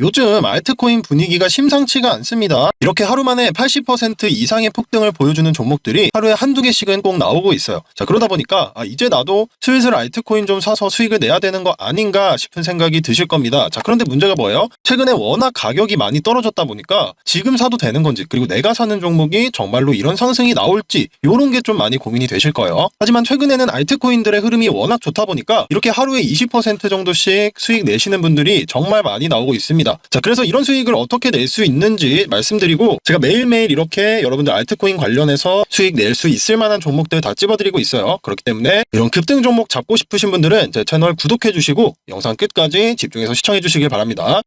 요즘 알트코인 분위기가 심상치가 않습니다. 이렇게 하루 만에 80% 이상의 폭등을 보여주는 종목들이 하루에 한두 개씩은 꼭 나오고 있어요. 자, 그러다 보니까 이제 나도 슬슬 알트코인 좀 사서 수익을 내야 되는 거 아닌가 싶은 생각이 드실 겁니다. 자, 그런데 문제가 뭐예요? 최근에 워낙 가격이 많이 떨어졌다 보니까 지금 사도 되는 건지, 그리고 내가 사는 종목이 정말로 이런 상승이 나올지 이런 게 좀 많이 고민이 되실 거예요. 하지만 최근에는 알트코인들의 흐름이 워낙 좋다 보니까 이렇게 하루에 20% 정도씩 수익 내시는 분들이 정말 많이 나오고 있습니다. 자, 그래서 이런 수익을 어떻게 낼 수 있는지 말씀드리고, 제가 매일매일 이렇게 여러분들 알트코인 관련해서 수익 낼 수 있을 만한 종목들 다 찝어드리고 있어요. 그렇기 때문에 이런 급등 종목 잡고 싶으신 분들은 제 채널 구독해 주시고 영상 끝까지 집중해서 시청해 주시길 바랍니다.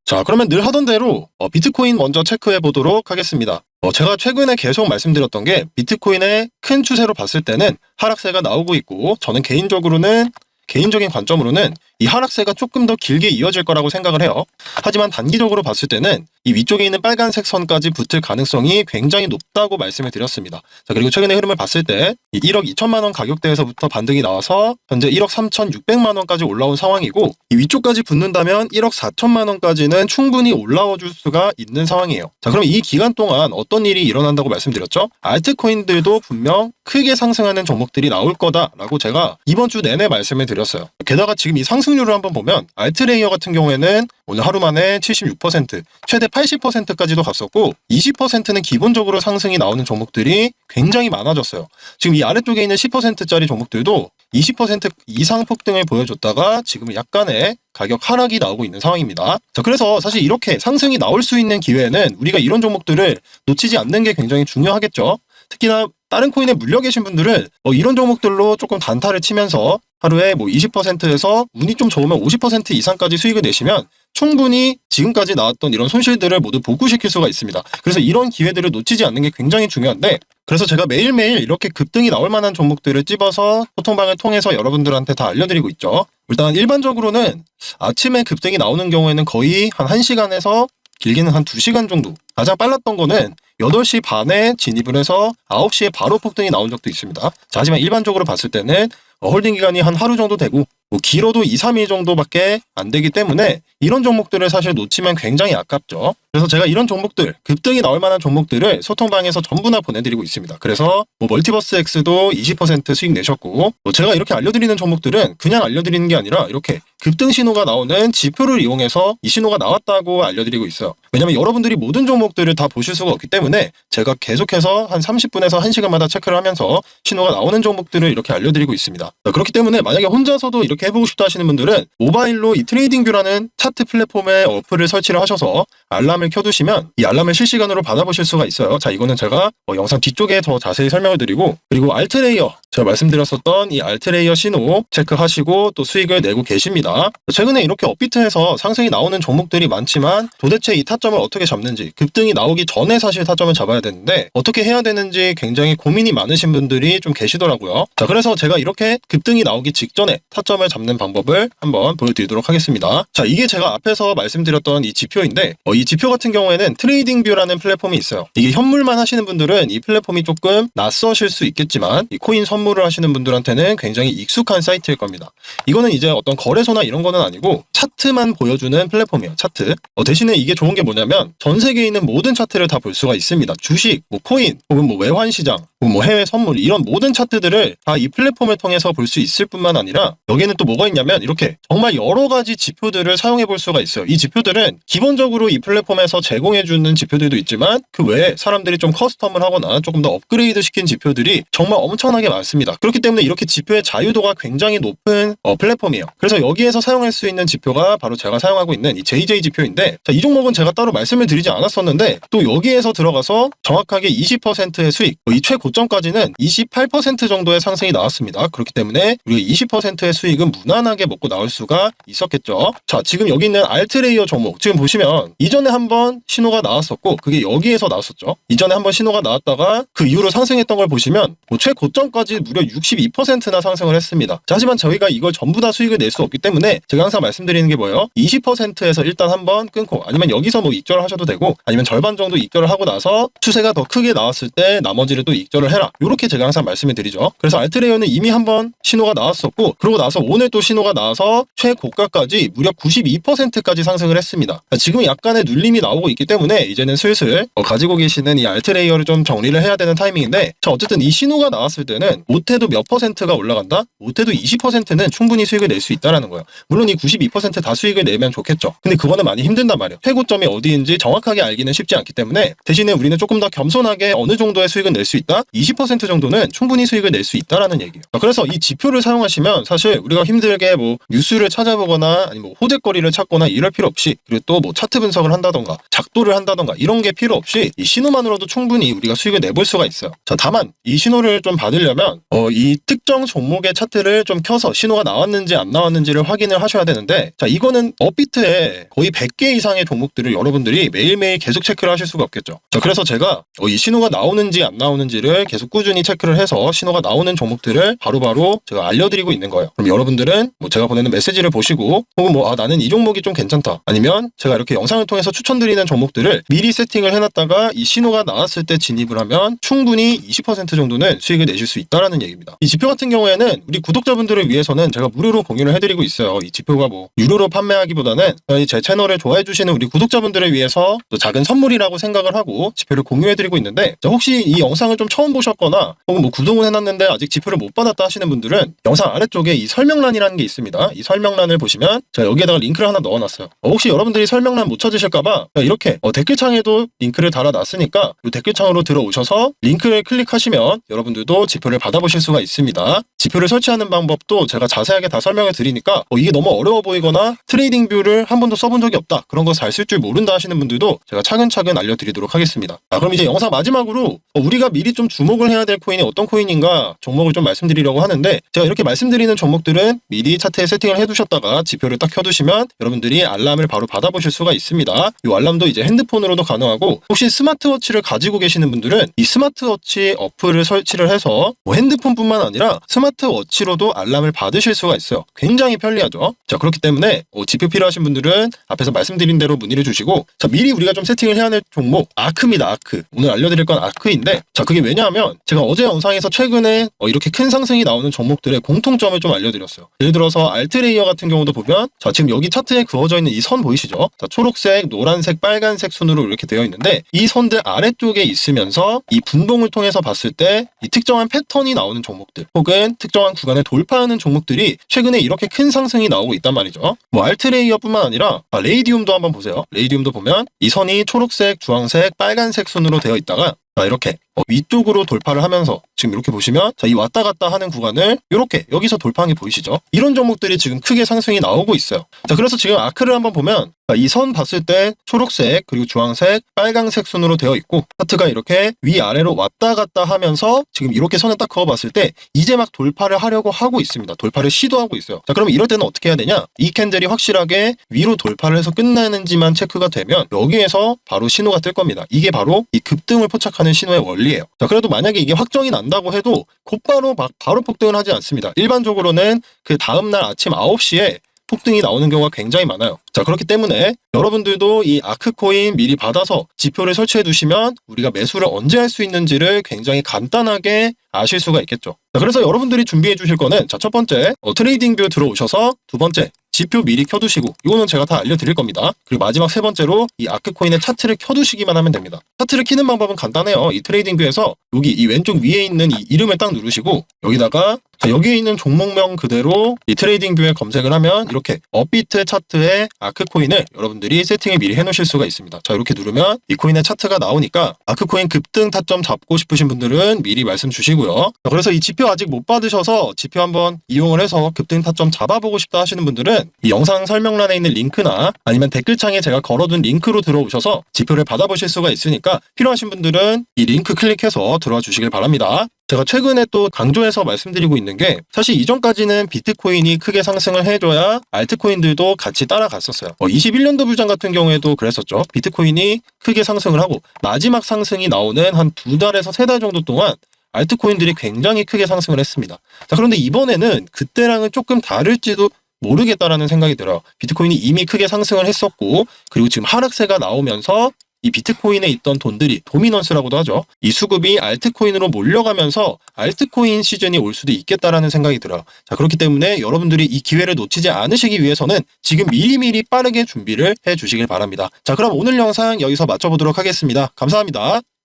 자, 그러면 늘 하던 대로 비트코인 먼저 체크해 보도록 하겠습니다. 제가 최근에 계속 말씀드렸던 게, 비트코인의 큰 추세로 봤을 때는 하락세가 나오고 있고, 저는 개인적인 관점으로는 이 하락세가 조금 더 길게 이어질 거라고 생각을 해요. 하지만 단기적으로 봤을 때는 이 위쪽에 있는 빨간색 선까지 붙을 가능성이 굉장히 높다고 말씀을 드렸습니다. 자, 그리고 최근의 흐름을 봤을 때 이 1억 2천만 원 가격대에서부터 반등이 나와서 현재 1억 3,600만 원까지 올라온 상황이고, 이 위쪽까지 붙는다면 1억 4천만 원까지는 충분히 올라와 줄 수가 있는 상황이에요. 자, 그럼 이 기간 동안 어떤 일이 일어난다고 말씀드렸죠? 알트코인들도 분명 크게 상승하는 종목들이 나올 거다라고 제가 이번 주 내내 말씀을 드렸어요. 게다가 지금 이 상승률을 한번 보면 알트레이어 같은 경우에는 오늘 하루 만에 76%, 최대 80%까지도 갔었고, 20%는 기본적으로 상승이 나오는 종목들이 굉장히 많아졌어요. 지금 이 아래쪽에 있는 10%짜리 종목들도 20% 이상 폭등을 보여줬다가 지금은 약간의 가격 하락이 나오고 있는 상황입니다. 자, 그래서 사실 이렇게 상승이 나올 수 있는 기회에는 우리가 이런 종목들을 놓치지 않는 게 굉장히 중요하겠죠. 특히나 다른 코인에 물려 계신 분들은 이런 종목들로 조금 단타를 치면서 하루에 20%에서 운이 좀 좋으면 50% 이상까지 수익을 내시면 충분히 지금까지 나왔던 이런 손실들을 모두 복구시킬 수가 있습니다. 그래서 이런 기회들을 놓치지 않는 게 굉장히 중요한데, 그래서 제가 매일매일 이렇게 급등이 나올 만한 종목들을 찝어서 소통방을 통해서 여러분들한테 다 알려드리고 있죠. 일단 일반적으로는 아침에 급등이 나오는 경우에는 거의 한 1시간에서 길게는 한 2시간 정도, 가장 빨랐던 거는 8시 반에 진입을 해서 9시에 바로 폭등이 나온 적도 있습니다. 자, 하지만 일반적으로 봤을 때는 홀딩 기간이 한 하루 정도 되고, 길어도 2, 3일 정도밖에 안 되기 때문에 이런 종목들을 사실 놓치면 굉장히 아깝죠. 그래서 제가 이런 종목들, 급등이 나올 만한 종목들을 소통방에서 전부 다 보내드리고 있습니다. 그래서 멀티버스 X도 20% 수익 내셨고, 제가 이렇게 알려드리는 종목들은 그냥 알려드리는 게 아니라 이렇게 급등 신호가 나오는 지표를 이용해서 이 신호가 나왔다고 알려드리고 있어요. 왜냐면 여러분들이 모든 종목들을 다 보실 수가 없기 때문에 제가 계속해서 한 30분에서 1시간마다 체크를 하면서 신호가 나오는 종목들을 이렇게 알려드리고 있습니다. 자, 그렇기 때문에 만약에 혼자서도 이렇게 해보고 싶다 하시는 분들은 모바일로 이 트레이딩뷰라는 차트 플랫폼에 어플을 설치를 하셔서 알람을 켜두시면 이 알람을 실시간으로 받아보실 수가 있어요. 자, 이거는 제가 영상 뒤쪽에 더 자세히 설명을 드리고, 그리고 알트레이어, 제가 말씀드렸었던 이 알트레이어 신호 체크하시고 또 수익을 내고 계십니다. 최근에 이렇게 업비트에서 상승이 나오는 종목들이 많지만 도대체 이 타점을 어떻게 잡는지, 급등이 나오기 전에 사실 타점을 잡아야 되는데 어떻게 해야 되는지 굉장히 고민이 많으신 분들이 좀 계시더라고요. 자, 그래서 제가 이렇게 급등이 나오기 직전에 타점을 잡는 방법을 한번 보여드리도록 하겠습니다. 자, 이게 제가 앞에서 말씀드렸던 이 지표인데, 이 지표 같은 경우에는 트레이딩뷰라는 플랫폼이 있어요. 이게 현물만 하시는 분들은 이 플랫폼이 조금 낯서실 수 있겠지만, 이 코인 선물을 하시는 분들한테는 굉장히 익숙한 사이트일 겁니다. 이거는 이제 어떤 거래소나 이런 거는 아니고 차트만 보여주는 플랫폼이에요. 차트. 대신에 이게 좋은 게 뭐냐면 전 세계에 있는 모든 차트를 다 볼 수가 있습니다. 주식, 코인, 혹은 외환 시장, 해외 선물, 이런 모든 차트들을 다 이 플랫폼을 통해서 볼 수 있을 뿐만 아니라, 여기는 또 뭐가 있냐면 이렇게 정말 여러 가지 지표들을 사용해 볼 수가 있어요. 이 지표들은 기본적으로 이 플랫폼에서 제공해 주는 지표들도 있지만 그 외에 사람들이 좀 커스텀을 하거나 조금 더 업그레이드 시킨 지표들이 정말 엄청나게 많습니다. 그렇기 때문에 이렇게 지표의 자유도가 굉장히 높은 플랫폼이에요. 그래서 여기에서 사용할 수 있는 지표가 바로 제가 사용하고 있는 이 JJ 지표인데, 자, 이 종목은 제가 따로 말씀을 드리지 않았었는데 또 여기에서 들어가서 정확하게 20%의 수익, 이 최고점까지는 28% 정도의 상승이 나왔습니다. 그렇기 때문에 우리가 20%의 수익은 무난하게 먹고 나올 수가 있었겠죠. 자, 지금 여기 있는 알트레이어 종목, 지금 보시면 이전에 한번 한번 신호가 나왔었고 그게 여기에서 나왔었죠. 이전에 한번 신호가 나왔다가 그 이후로 상승했던 걸 보시면 뭐 최고점까지 무려 62%나 상승을 했습니다. 자, 하지만 저희가 이걸 전부 다 수익을 낼 수 없기 때문에 제가 항상 말씀드리는 게 뭐예요? 20%에서 일단 한번 끊고 아니면 여기서 뭐 익절을 하셔도 되고 아니면 절반 정도 익절을 하고 나서 추세가 더 크게 나왔을 때 나머지를 또 익절을 해라. 이렇게 제가 항상 말씀을 드리죠. 그래서 알트레이어는 이미 한번 신호가 나왔었고 그러고 나서 오늘 또 신호가 나와서 최고가까지 무려 92%까지 상승을 했습니다. 지금 약간의 눌림이 나오고 있기 때문에 이제는 슬슬 가지고 계시는 이 알트레이어를 좀 정리를 해야 되는 타이밍인데 자, 어쨌든 이 신호가 나왔을 때는 못해도 몇 퍼센트가 올라간다? 못해도 20%는 충분히 수익을 낼 수 있다라는 거예요. 물론 이 92%다 수익을 내면 좋겠죠. 근데 그거는 많이 힘든단 말이에요. 최고점이 어디인지 정확하게 알기는 쉽지 않기 때문에 대신에 우리는 조금 더 겸손하게 어느 정도의 수익을 낼 수 있다? 20% 정도는 충분히 수익을 낼 수 있다라는 얘기예요. 그래서 이 지표를 사용하시면 사실 우리가 힘들게 뭐 뉴스를 찾아보거나 아니면 뭐 호재거리를 찾거나 이럴 필요 없이 그리고 또 뭐 차트 분석을 한다던가 작도를 한다던가 이런 게 필요 없이 이 신호만으로도 충분히 우리가 수익을 내볼 수가 있어요. 자, 다만 이 신호를 좀 받으려면 이 특정 종목의 차트를 좀 켜서 신호가 나왔는지 안 나왔는지를 확인을 하셔야 되는데 자, 이거는 업비트에 거의 100개 이상의 종목들을 여러분들이 매일매일 계속 체크를 하실 수가 없겠죠. 자, 그래서 제가 이 신호가 나오는지 안 나오는지를 계속 꾸준히 체크를 해서 신호가 나오는 종목들을 바로바로 제가 알려드리고 있는 거예요. 그럼 여러분들은 뭐 제가 보내는 메시지를 보시고 혹은 뭐 나는 이 종목이 좀 괜찮다 아니면 제가 이렇게 영상을 통해서 추천드리는 종목들을 미리 세팅을 해놨다가 이 신호가 나왔을 때 진입을 하면 충분히 20% 정도는 수익을 내실 수 있다라는 얘기입니다. 이 지표 같은 경우에는 우리 구독자분들을 위해서는 제가 무료로 공유를 해드리고 있어요. 이 지표가 뭐 유료로 판매하기보다는 제 채널을 좋아해 주시는 우리 구독자분들을 위해서 또 작은 선물이라고 생각을 하고 지표를 공유해드리고 있는데 자, 혹시 이 영상을 좀 처음 보셨거나 혹은 뭐 구독을 해놨는데 아직 지표를 못 받았다 하시는 분들은 영상 아래쪽에 이 설명란이라는 게 있습니다. 이 설명란을 보시면 제가 여기에다가 링크를 하나 넣어놨어요. 혹시 여러분들이 설명란 못 찾으실까봐 이렇게 댓글창에도 링크를 달아놨으니까 이 댓글창으로 들어오셔서 링크를 클릭하시면 여러분들도 지표를 받아보실 수가 있습니다. 지표를 설치하는 방법도 제가 자세하게 다 설명을 드리니까 이게 너무 어려워 보이거나 트레이딩 뷰를 한 번도 써본 적이 없다 그런 거 잘 쓸 줄 모른다 하시는 분들도 제가 차근차근 알려드리도록 하겠습니다. 그럼 이제 영상 마지막으로 우리가 미리 좀 주목을 해야 될 코인이 어떤 코인인가 종목을 좀 말씀드리려고 하는데 제가 이렇게 말씀드리는 종목들은 미리 차트에 세팅을 해두셨다가 지표를 딱 켜두시면 여러분들이 알람을 바로 받아보실 수가 있습니다. 이 알람도 이제 핸드폰으로도 가능하고 혹시 스마트워치를 가지고 계시는 분들은 이 스마트워치 어플을 설치를 해서 뭐 핸드폰뿐만 아니라 스마트워치로도 알람을 받으실 수가 있어요. 굉장히 편리하죠. 자, 그렇기 때문에 지표 필요하신 분들은 앞에서 말씀드린 대로 문의를 주시고 자, 미리 우리가 좀 세팅을 해야 할 종목 아크입니다. 아크. 오늘 알려드릴 건 아크인데 자, 그게 왜냐하면 제가 어제 영상에서 최근에 이렇게 큰 상승이 나오는 종목들의 공통점을 좀 알려드렸어요. 예를 들어서 알트레이어 같은 경우도 보면 자, 지금 여기 차트에 그어져 있는 이 선 보이시죠? 자, 초록색, 노란색, 빨간색 순으로 이렇게 되어 있는데 이 선들 아래쪽에 있으면서 이 분봉을 통해서 봤을 때 이 특정한 패턴이 나오는 종목들 혹은 특정한 구간을 돌파하는 종목들이 최근에 이렇게 큰 상승이 나오고 있단 말이죠. 뭐 알트레이어뿐만 아니라 레이디움도 한번 보세요. 레이디움도 보면 이 선이 초록색, 주황색, 빨간색 순으로 되어 있다가 자, 이렇게 위쪽으로 돌파를 하면서 지금 이렇게 보시면 자, 이 왔다 갔다 하는 구간을 이렇게 여기서 돌파한 게 보이시죠? 이런 종목들이 지금 크게 상승이 나오고 있어요. 자, 그래서 지금 아크를 한번 보면 이 선 봤을 때 초록색 그리고 주황색 빨강색 순으로 되어 있고 차트가 이렇게 위아래로 왔다 갔다 하면서 지금 이렇게 선을 딱 그어봤을 때 이제 막 돌파를 하려고 하고 있습니다. 돌파를 시도하고 있어요. 자, 그러면 이럴 때는 어떻게 해야 되냐? 이 캔들이 확실하게 위로 돌파를 해서 끝나는지만 체크가 되면 여기에서 바로 신호가 뜰 겁니다. 이게 바로 이 급등을 포착하는 신호의 원리예요. 자, 그래도 만약에 이게 확정이 난다고 해도 곧바로 바로 폭등을 하지 않습니다. 일반적으로는 그 다음날 아침 9시에 폭등이 나오는 경우가 굉장히 많아요. 자, 그렇기 때문에 여러분들도 이 아크코인 미리 받아서 지표를 설치해 두시면 우리가 매수를 언제 할 수 있는지를 굉장히 간단하게 아실 수가 있겠죠. 자, 그래서 여러분들이 준비해 주실 거는 자, 첫 번째 트레이딩 뷰 들어오셔서 두 번째 지표 미리 켜두시고 이거는 제가 다 알려드릴 겁니다. 그리고 마지막 세 번째로 이 아크코인의 차트를 켜두시기만 하면 됩니다. 차트를 켜는 방법은 간단해요. 이 트레이딩 뷰에서 여기 이 왼쪽 위에 있는 이 이름을 딱 누르시고 여기다가 자, 여기에 있는 종목명 그대로 이 트레이딩 뷰에 검색을 하면 이렇게 업비트 차트에 아크코인을 여러분들이 세팅을 미리 해놓으실 수가 있습니다. 자, 이렇게 누르면 이 코인의 차트가 나오니까 아크코인 급등 타점 잡고 싶으신 분들은 미리 말씀 주시고요. 자, 그래서 이 지표 아직 못 받으셔서 지표 한번 이용을 해서 급등 타점 잡아보고 싶다 하시는 분들은 이 영상 설명란에 있는 링크나 아니면 댓글창에 제가 걸어둔 링크로 들어오셔서 지표를 받아보실 수가 있으니까 필요하신 분들은 이 링크 클릭해서 들어와 주시길 바랍니다. 제가 최근에 또 강조해서 말씀드리고 있는 게 사실 이전까지는 비트코인이 크게 상승을 해줘야 알트코인들도 같이 따라갔었어요. 21년도 부장 같은 경우에도 그랬었죠. 비트코인이 크게 상승을 하고 마지막 상승이 나오는 한 2달에서 3달 정도 동안 알트코인들이 굉장히 크게 상승을 했습니다. 자, 그런데 이번에는 그때랑은 조금 다를지도 모르겠다라는 생각이 들어요. 비트코인이 이미 크게 상승을 했었고, 그리고 지금 하락세가 나오면서 이 비트코인에 있던 돈들이 도미넌스라고도 하죠. 이 수급이 알트코인으로 몰려가면서 알트코인 시즌이 올 수도 있겠다라는 생각이 들어요. 자, 그렇기 때문에 여러분들이 이 기회를 놓치지 않으시기 위해서는 지금 미리미리 빠르게 준비를 해 주시길 바랍니다. 자, 그럼 오늘 영상 여기서 마쳐보도록 하겠습니다. 감사합니다.